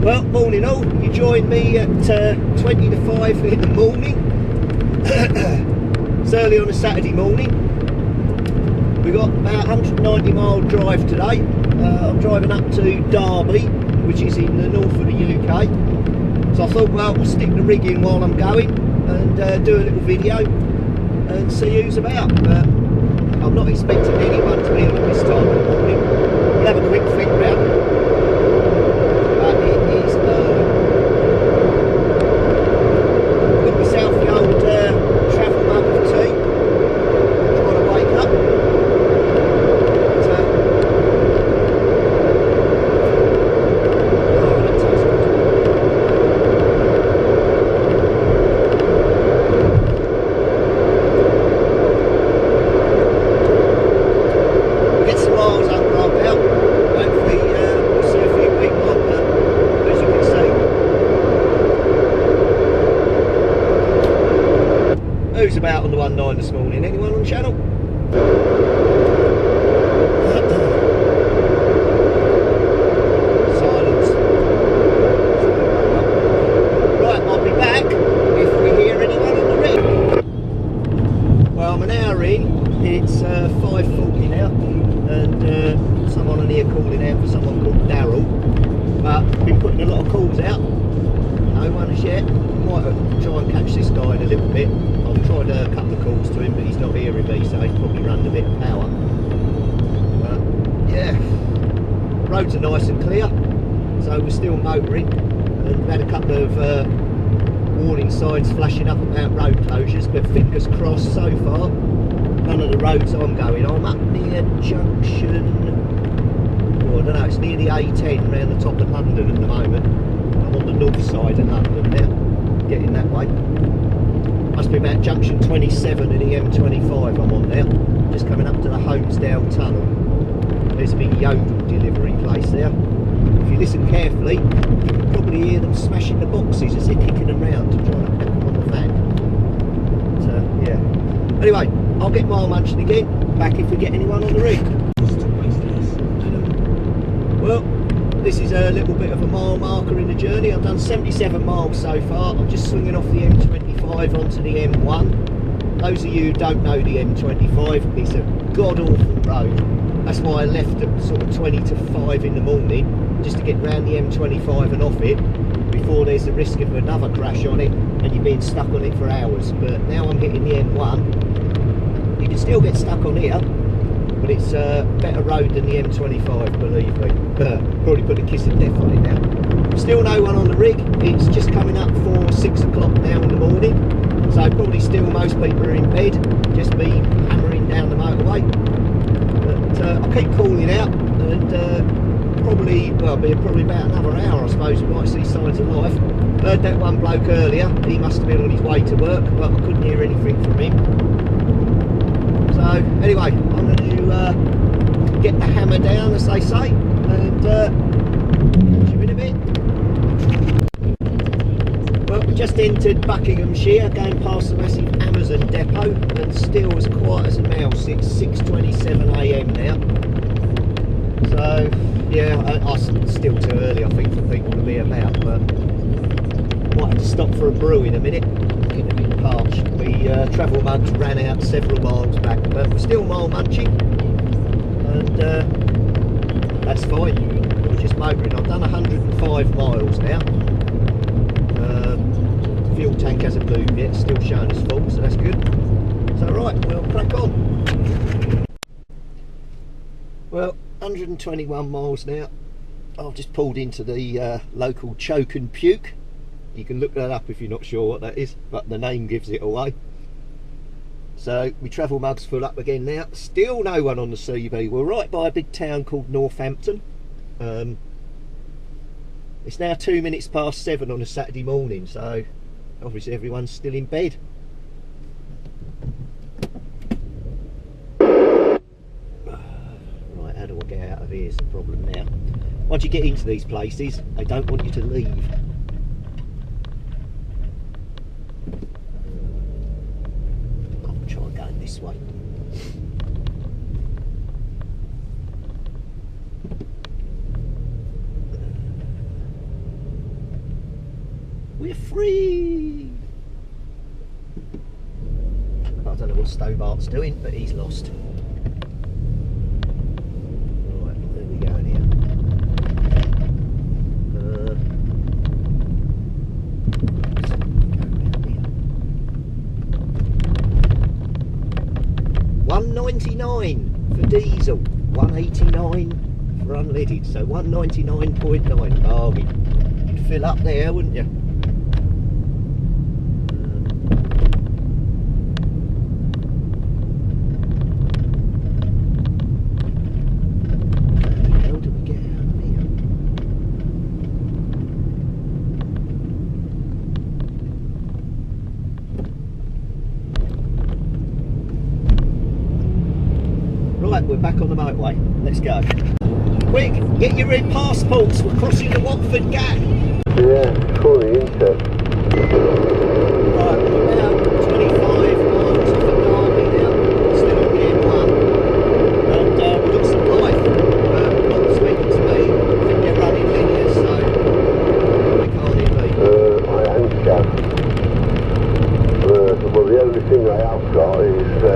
Well, morning all. You joined me at 20 to 5 in the morning. It's early on a Saturday morning. We got about 190 mile drive today. I'm driving up to Derby, which is in the north of the UK. So I thought, well, we'll stick the rig in while I'm going and do a little video and see who's about. I'm not expecting anyone to be on at this time of the morning. We'll have a quick flick round. But it is early. Got myself the old travel mug of tea. Trying to wake up. Who's about on the 19 this morning? Anyone on the channel? Silence. Right, I'll be back if we hear anyone on the rig. Well, I'm an hour in. It's 5:40 now, and someone on here calling out for someone called Daryl. But I've been putting a lot of calls out. No one as yet. Might try and catch this guy in a little bit. I've tried a couple of calls to him, but he's not hearing me, so he's probably running a bit of power. But yeah, roads are nice and clear, so we're still motoring, and we've had a couple of warning signs flashing up about road closures, but fingers crossed so far. None of the roads I'm going. I'm up near junction, well, I don't know, it's near the A10 around the top of London at the moment. I'm on the north side of London now, getting that way. Must be about junction 27 of the M25 I'm on now. Just coming up to the Holmesdale Tunnel. There's a big Yodel delivery place there. If you listen carefully, you can probably hear them smashing the boxes as they're kicking them round to try and put them on the van. So, yeah. Anyway, I'll get mile munching again. Back if we get anyone on the rig. Well, this is a little bit of a mile marker in the journey. I've done 77 miles so far. I'm just swinging off the M25 onto the M1. Those of you who don't know the M25, it's a god-awful road. That's why I left at sort of 20 to 5 in the morning, just to get round the M25 and off it, before there's the risk of another crash on it and you're being stuck on it for hours. But now I'm hitting the M1. You can still get stuck on here, but it's a better road than the M25, believe me. Probably put a kiss of death on it now. Still no one on the rig. It's just coming up for 6 o'clock now in the morning, so probably still most people are in bed, just me hammering down the motorway. But I'll keep calling out, and probably about another hour I suppose we might see signs of life. Heard that one bloke earlier, he must have been on his way to work, but I couldn't hear anything from him. So anyway, I'm going to get the hammer down, as they say, and catch you in a bit. Well, we just entered Buckinghamshire, going past the massive Amazon depot, and still as quiet as a mouse. It's 6:27 AM now. So yeah, it's still too early I think for people to be about, but I might have to stop for a brew in a minute. Getting a bit parched. The travel mugs ran out several miles back, but we're still mile munching, and that's fine. We're just motoring. I've done 105 miles now. Fuel tank hasn't moved yet, it's still showing as full, so that's good. So right, we'll crack on. Well, 121 miles now. I've just pulled into the local Choke and Puke. You can look that up if you're not sure what that is, but the name gives it away. So we travel mugs full up again now. Still no one on the CB. We're right by a big town called Northampton. It's now 2 minutes past 7 on a Saturday morning, so obviously everyone's still in bed. Right, how do I get out of here is the problem now. Once you get into these places, they don't want you to leave. I'll try going this way. We're free! I don't know what Stobart's doing, but he's lost. Right, where are we going here? 199 for diesel, 189 for unleaded, so 199.9. Oh, you'd fill up there, wouldn't you? How do we get out of here? Right, we're back on the motorway. Let's go. Quick, get your red passports. We're crossing the Watford Gap. Yeah, it's funny, isn't it? Right, we're about 25 miles off of Derby now. Still on the M1. And we've got some life. Not speaking to me. I think they're running linear, so they can't hear me. I am Gav. Well, the only thing I have got is a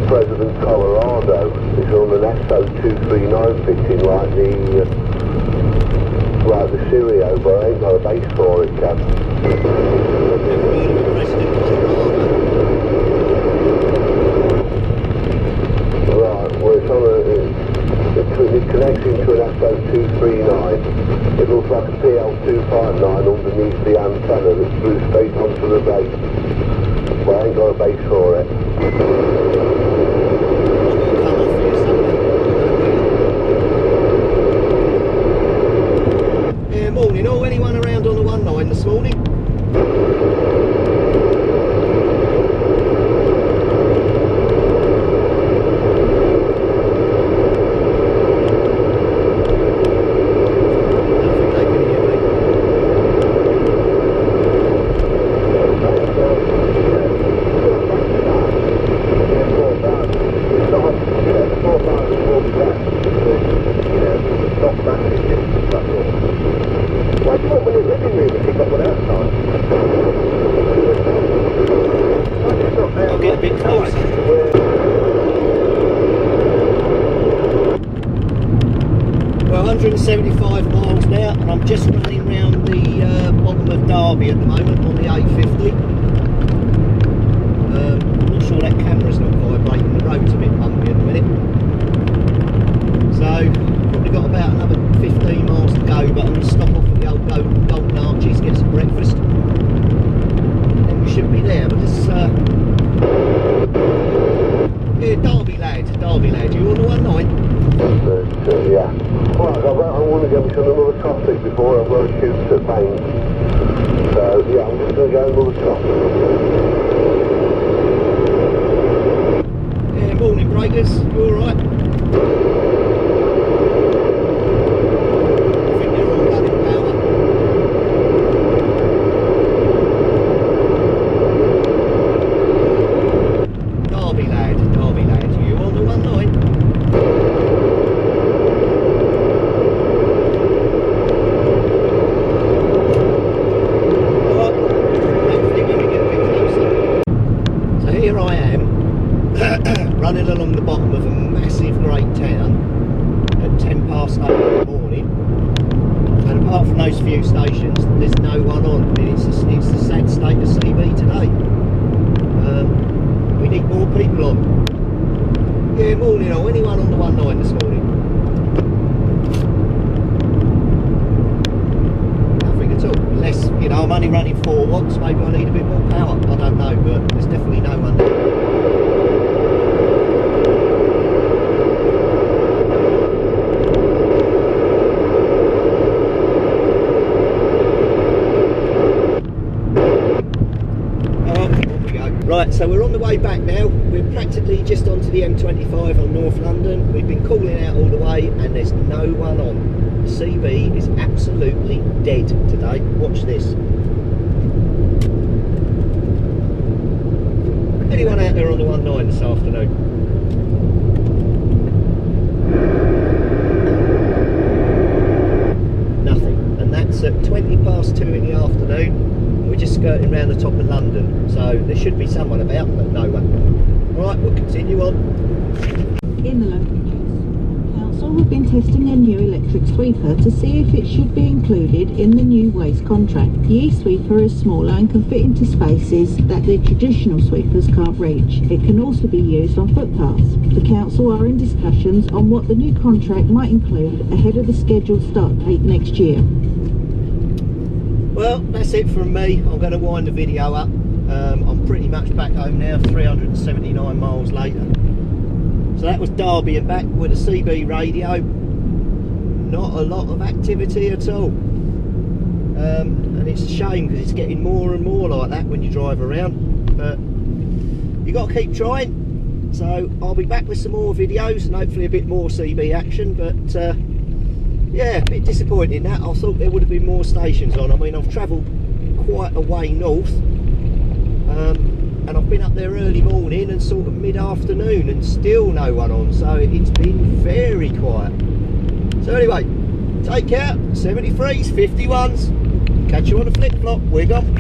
President Colorado. It's on an SO239 fitting like the Sirio, but I ain't got a base for it, Gav. Never heard of a President Colorado. Right, well it's on it connects into an SO239. It looks like a PL259 underneath the antenna that flew straight onto the base. But I ain't got a base for it. Morning, all. Anyone around on the 19 this morning? I'll get a bit closer. Well, 175 miles now, and I'm just running around the bottom of Derby at the moment on the 850. I'm not sure that camera's not vibrating, the road's a bit bumpy at the minute. So, probably got about another 15 miles to go, but I'm going to stop off at the old Golden Arches, get some breakfast. And we should be there, but let's... yeah, Derby lad, you on the 19? Yeah. Right, I want to go to another topic before I've got to shoot at Bain. So, yeah, I'm just going to go another topic. Yeah, morning breakers, you alright? I think they're all running power. Derby lad, you on the 19? Here I am, running along the bottom of a massive great town at 10 past 8 in the morning, and apart from those few stations, there's no one on. I mean, it's the sad state of CB today. We need more people on. Yeah, morning all. Anyone on the 19 this morning? Nothing at all. Unless, you know, I'm only running 4 watts, maybe I need a bit more power. I don't know, but there's definitely no one there. Right, so we're on the way back now. We're practically just onto the M25 on North London. We've been calling out all the way and there's no one on. CB is absolutely dead today. Watch this. Anyone out there on the 19 this afternoon? Nothing. And that's at 20 past 2 in the afternoon. We're just skirting around the top of London, so there should be someone about, but no one. Right, we'll continue on. In the local news, Council have been testing a new electric sweeper to see if it should be included in the new waste contract. The e-sweeper is smaller and can fit into spaces that the traditional sweepers can't reach. It can also be used on footpaths. The Council are in discussions on what the new contract might include ahead of the scheduled start date next year. Well, that's it from me. I'm going to wind the video up. I'm pretty much back home now, 379 miles later. So that was Derby and back with a CB radio. Not a lot of activity at all. And it's a shame because it's getting more and more like that when you drive around. But you got to keep trying. So I'll be back with some more videos and hopefully a bit more CB action. But yeah, a bit disappointing that. I thought there would have been more stations on. I mean, I've travelled quite a way north. And I've been up there early morning and sort of mid-afternoon and still no one on, so it's been very quiet. So anyway, take care, 73s, 51s, catch you on the flip-flop, we're gone.